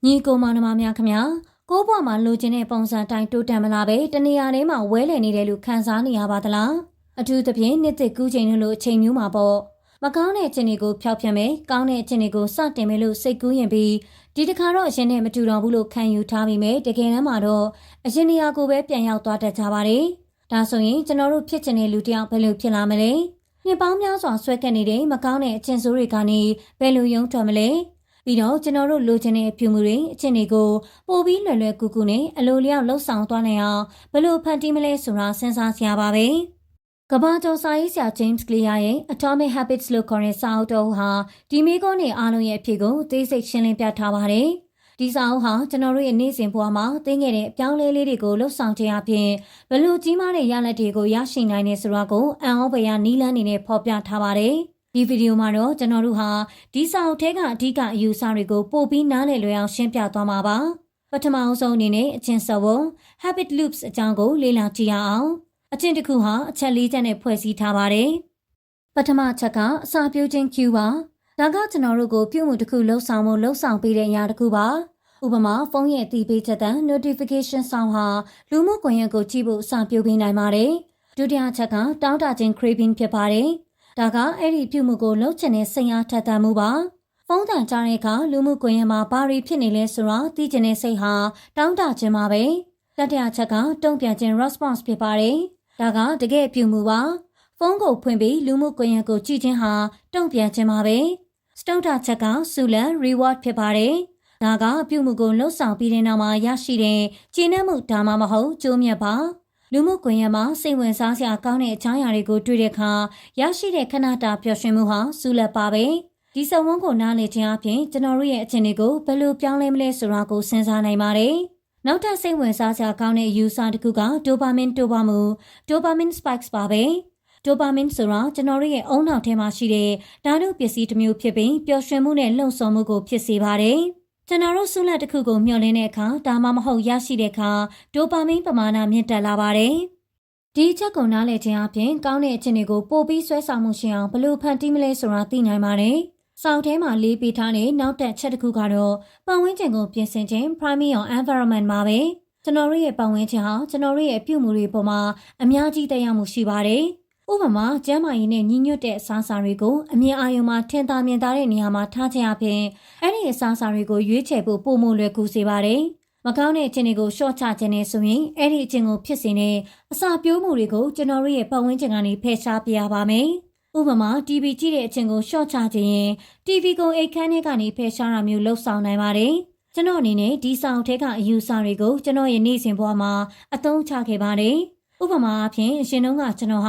ညီကိုမောင်နှမများခင်ဗျာကိုဘွားမှာလိုချင်တဲ့ပုံစံတိုင်းတိုးတက်မလာပဲတနေရာထဲမှာဝဲလည်နေတယ်လို့ခံစားနေရပါသလားအထူးသဖြင့်နှစ်သက်ကူးချိန်လို့အချိန်မျိုးမှာပေါ့မကောင်းတဲ့အချိန်တွေကိုဖျောက်ဖျက်မယ်ကောင်းတဲ့အချိန်တွေကိုစတင်မယ်လို့စိတ်ကူးရင်ပြီးဒီတစ်ခါတော့အရင်နဲ့မတူတော့ဘူးလို့ခံယူထားပြီးမယ်တကယ်တမ်းမှာတော့အရင်နေရာကိုပဲပြန်ရောက်သွားတတ်ကြပါတယ်ဒါဆိုရင်ကျွန်တော်တို့ဖြစ်ချင်တဲ့လူတစ်ယောက်ဘယ်လိုဖြစ်လာမလဲနှစ်ပေါင်းများစွာဆွဲကပ်နေတဲ့မကောင်းတဲ့အချင်းစိုးတွေကနေဘယ်လိုရုံးထွက်မလဲပြီးတော့ကျွန်တော်တို့လိုချင်တဲ့အပြုမှုတွေအချင်းတွေကိုပို့ပြီးလွယ်လွယ်ကူကူနဲ့အလိုလျောက်လှုပ်ဆောင်သွားနိုင်အောင်ဘယ်လိုဖန်တီးမလဲဆိုတာစဉ်းစားစရာပါပဲကမ္ဘာကျော်စာရေးဆရာ James Clear ရဲ့ Atomic Habits လို့ခေါ်တဲ့စာအုပ်တော်ဟာဒီမိကုန်းတွေအားလုံးရဲ့အဖြစ်ကိုသိစိတ်ရှင်းလင်းပြထားပါတယ်ဒီစာအုပ်ဟာကျွန်တော်တို့ရဲ့နေ့စဉ်ဘဝမှာသိငယ်တဲ့အပြောင်းလဲလေးတွေကိုလှုပ်ဆောင်ခြင်းအပြင်ဘယ်လိုကြီးမားတဲ့ရလဒ်တွေကိုရရှိနိုင်နေဆိုတာကိုအံ့ဩဖွယ်ရာနည်းလမ်းတွေနဲ့ဖော်ပြထားပါတယ်ဒီဗီဒီယိုမှာတော့ကျွန်တော်တို့ဟာဒီစာအုပ်ထဲကအဓိကအယူဆတွေကိုပို့ပြီးနားလည်လွယ်အောင်ရှင်းပြသွားမှာပါပထမအဆုံးအနေနဲ့အချင်းစဝ habit loops အကြောင်းကိုလေ့လာကြည့်ရအောင်အချင်းတစ်ခုဟာအချက်၄ချက်နဲ့ဖွဲ့စည်းထားပါတယ်ပထမချက်ကအစာပြုခြင်း cue ပါဒါကကျွန်တော်တို့ကိုပြုမှုတစ်ခုလှုပ်ဆောင်ပေးတဲ့အရာတစ်ခုပါဥပမာဖုန်းရဲ့အသိပေးချက်တန်း notification ဆောင်ဟာလူမှုကွန်ရက်ကိုကြည့်ဖို့အစာပြုပေးနိုင်ပါတယ်ဒုတိယချက်ကတောင်းတခြင်း craving ဖြစ်ပါတယ်ဒါကအဲ့ဒီပြုမှုကိုလှုပ်ချင်တဲ့စိတ်အားထက်သန်မှုပါဖုန်းတန်ကြားတဲ့အခါလူမှုကွန်ရက်မှာဘာတွေဖြစ်နေလဲဆိုတာသိချင်တဲ့စိတ်ဟာတောင်းတခြင်းပါပဲတတိယချက်ကတုံ့ပြန်ခြင်း response ဖြစ်ပါတယ်ဒါကတကယ်ပြုမှုပါဖုန်းကိုဖွင့်ပြီးလူမှုကွန်ရက်ကိုကြည့်ခြင်းဟာတုံ့ပြန်ခြင်းပါပဲစတုတ္ထချက်ကဆူလန် reward ဖြစ်ပါတယ်ဒါကပြုမှုကိုလှုပ်ဆောင်ပြီးတဲ့နောက်မှာရရှိတဲ့ကျေနပ်မှုဒါမှမဟုတ်ကျိုးမြတ်ပါလူမှုကွန်ရက်မှာစိတ်ဝင်စားစရာကောင်းတဲ့အကြောင်းအရာတွေကိုတွေ့တဲ့အခါရရှိတဲ့ခဏတာပျော်ရွှင်မှုဟာဆူလက်ပါပဲဒီစဝန်းကိုနားလည်ခြင်းအပြင်ကျွန်တော်တို့ရဲ့အခြေအနေကိုဘယ်လိုပြောင်းလဲမလဲဆိုတာကိုစဉ်းစားနိုင်ပါတယ်နောက်ထပ်စိတ်ဝင်စားစရာကောင်းတဲ့ user တစ်ခုက dopamine တိုးပွားမှု dopamine spikes ပါပဲ dopamine ဆိုတာကျွန်တော်တို့ရဲ့အုံနောက်ထဲမှာရှိတဲ့ဓာတုပစ္စည်းတစ်မျိုးဖြစ်ပြီးပျော်ရွှင်မှုနဲ့လှုံ့ဆော်မှုကိုဖြစ်စေပါတယ်ကျွန်တော်တို့ဆုလက်တစ်ခုကိုမျှော်လင့်တဲ့အခါဒါမှမဟုတ်ရရှိတဲ့အခါဒိုပါမင်းပမာဏမြင့်တက်လာပါတယ်။ဒီချက်ကိုနားလည်ခြင်းအပြင်ကောင်းတဲ့အချက်တွေကိုပို့ပြီးဆွဲဆောင်မှုရှိအောင်ဘယ်လိုဖန်တီးမလဲဆိုတာသိနိုင်ပါတယ်။စောင့်ထဲမှာလေးပေးထားတဲ့နောက်တက်ချက်တစ်ခုကတော့ပတ်ဝန်းကျင်ကိုပြင်ဆင်ခြင်း primary environment မှာပဲကျွန်တော်တို့ရဲ့ပတ်ဝန်းကျင်ဟာကျွန်တော်တို့ရဲ့အပြုအမူတွေပေါ်မှာအများကြီးသက်ရောက်မှုရှိပါတယ်။ဥပမာကျန်းမာရေးနဲ့ညီညွတ်တဲ့အစားအစာတွေကိုအမြင်အာရုံမှာထင်သာမြင်သာတဲ့နေရာမှာထားခြင်းအပြင်အဲ့ဒီအစားအစာတွေကိုရွေးချယ်ဖို့ပိုမိုလွယ်ကူစေပါတယ်။မကောင်းတဲ့အခြင်းတွေကိုရှော့ချခြင်းနဲ့ဆိုရင်အဲ့ဒီအခြင်းကိုဖြစ်စေတဲ့အစာပြိုးမှုတွေကိုကျွန်တော်တို့ရဲ့ပတ်ဝန်းကျင်ကနေဖယ်ရှားပြရပါမယ်။ဥပမာ TV ကြည့်တဲ့အခြင်းကိုရှော့ချခြင်းရင် TV ကိုအိတ်ခမ်းထဲကနေဖယ်ရှားတာမျိုးလှုပ်ဆောင်နိုင်ပါတယ်။ကျွန်တော်အနေနဲ့ဒီစာအုပ်ထဲကအယူဆတွေကိုကျွန်တော်ရဲ့နေ့စဉ်ဘဝမှာအသုံးချခဲ့ပါတယ်။ဥပမာအဖြစ်အရင်တုန်းကကျွန်တော်ဟာ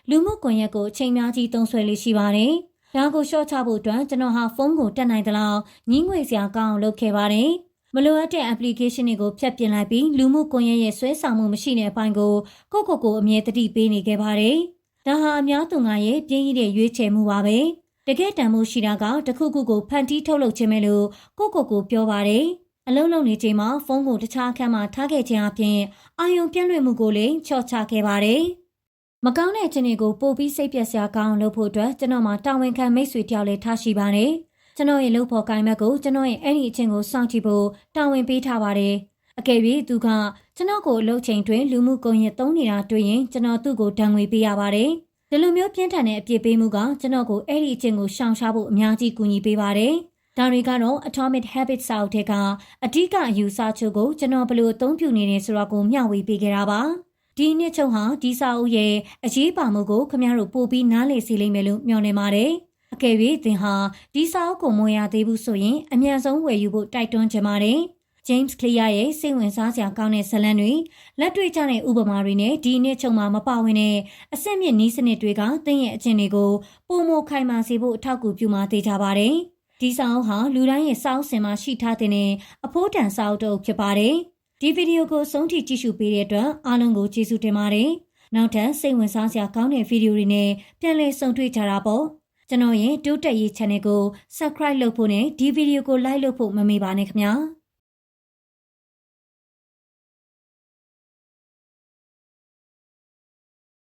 လူမှုကွန်ရက်ကိုအချိန်များကြီးသုံးစွဲလေးရှိပါတယ်။ဒါကိုရှော့ချဖို့အတွက်ကျွန်တော်ဟာဖုန်းကိုတက်နိုင်သလောက်ညှိငွေစရာကောင်းအောင်လုပ်ခဲ့ပါတယ်။မလိုအပ်တဲ့ application တွေကိုဖျက်ပစ်လိုက်ပြီးလူမှုကွန်ရက်ရဲ့ဆွဲဆောင်မှုမရှိတဲ့အပိုင်းကိုကိုအမြဲတတိပေးနေခဲ့ပါတယ်။ဒါဟာအများသူငါရဲ့ပြင်းရတဲ့ရွေးချယ်မှုပါပဲ။တကယ်တန်မှုရှိတာကတခုခုကိုဖန်တီးထုတ်လုပ်ခြင်းပဲလို့ကိုပြောပါတယ်။အလုံးလုံးနေချိန်မှာဖုန်းကိုတခြားအခန်းမှာထားခဲ့ခြင်းအပြင်အာယုံပြန့်လွင့်မှုကိုလည်းချော့ချခဲ့ပါတယ်။မကောင်းတဲ့အခြင်းတွေကိုပို့ပြီးစိတ်ပျက်စရာကောင်းလုပ်ဖို့အတွက်ကျွန်တော်မှာတာဝန်ခံမိတ်ဆွေတယောက်လည်းထားရှိပါတယ်။ကျွန်တော်ရဲ့လုပ်ဖို့ကိုင်ဘက်ကိုကျွန်တော်ရဲ့အဲ့ဒီအခြင်းကိုစောင့်ကြည့်ဖို့တာဝန်ပေးထားပါတယ်။အကယ်၍သူကကျွန်တော်ကိုအလုပ်ချိန်တွင်လူမှုကွန်ရက်သုံးနေတာတွေ့ရင်ကျွန်တော်သူ့ကိုဒဏ်ငွေပေးရပါတယ်။ဒီလိုမျိုးပြင်းထန်တဲ့အပြစ်ပေးမှုကကျွန်တော်ကိုအဲ့ဒီအခြင်းကိုရှောင်ရှားဖို့အများကြီးကူညီပေးပါတယ်။ဒါတွေကတော့ Atomic Habits စာအုပ်ထဲကအဓိကအယူဆချုပ်ကိုကျွန်တော်ဘယ်လိုအသုံးပြုနေနေဆိုတာကိုမျှဝေပေးခဲ့တာပါဒီနှစ်ချုပ်ဟာဒီစာအုပ်ရဲ့အရေးပါမှုကိုခင်ဗျားတို့ပို့ပြီးနားလည်စေလိမ့်မယ်လို့မျှော်လင့်ပါတယ်အကယ်၍သင်ဟာဒီစာအုပ်ကိုမဝင်ရသေးဘူးဆိုရင်အမြန်ဆုံးဝယ်ယူဖို့တိုက်တွန်းချင်ပါတယ်James Clear ရဲ့စိတ်ဝင်စားစရာကောင်းတဲ့ဇာတ်လမ်းတွေလက်တွေ့ကျတဲ့ဥပမာတွေနဲ့ဒီနှစ်ချုပ်မှာမပါဝင်တဲ့အဆင့်မြင့်နည်းစနစ်တွေကသင်ရဲ့အကျင့်တွေကိုပိုမိုခိုင်မာစေဖို့အထောက်အကူပြုမှာသိကြပါတယ်ဒီစာအုပ်ဟာလူတိုင်းရဲ့စာအုပ်စင်မှာရှိထားတဲ့အဖို့တန်စာအုပ်တစ်အုပ်ဖြစ်ပါတယ်။ဒီဗီဒီယိုကိုဆုံးထိကြည့်ရှုပေးတဲ့အတွက်အားလုံးကိုကျေးဇူးတင်ပါတယ်။နောက်ထပ်စိတ်ဝင်စားစရာကောင်းတဲ့ဗီဒီယိုတွေနဲ့ပြန်လည်ဆုံတွေ့ကြတာပေါ့။ကျွန်တော်ရဲ့တိုးတက်ရေး channel ကို subscribe လုပ်ဖို့နဲ့ဒီဗီဒီယိုကို like လုပ်ဖို့မမေ့ပါနဲ့ခင်ဗျာ။